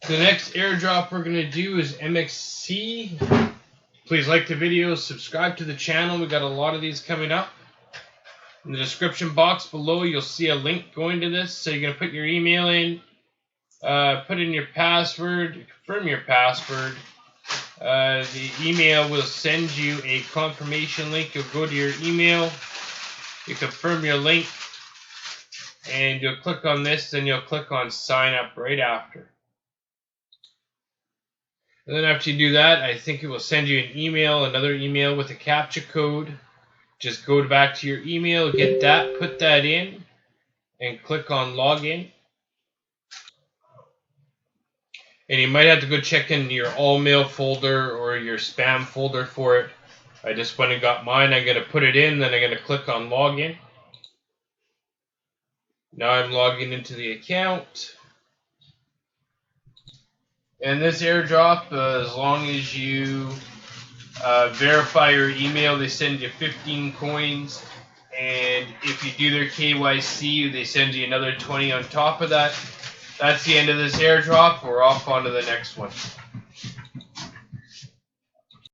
The next airdrop we're going to do is MXC. Please like the video, subscribe to the channel. We got a lot of these coming up. In the description box below, you'll see a link going to this. So you're going to put your email in, put in your password, confirm your password. The email will send you a confirmation link. You'll go to your email, you confirm your link, and you'll click on this, then you'll click on sign up right after. And then after you do that, I think it will send you an email, another email with a CAPTCHA code. Just go back to your email, get that, put that in, and click on login. And you might have to go check in your all mail folder or your spam folder for it. I just went and got mine. I'm going to put it in, then I'm going to click on login. Now I'm logging into the account. And this airdrop, as long as you verify your email, they send you 15 coins. And if you do their KYC, they send you another 20 on top of that. That's the end of this airdrop. We're off on to the next one.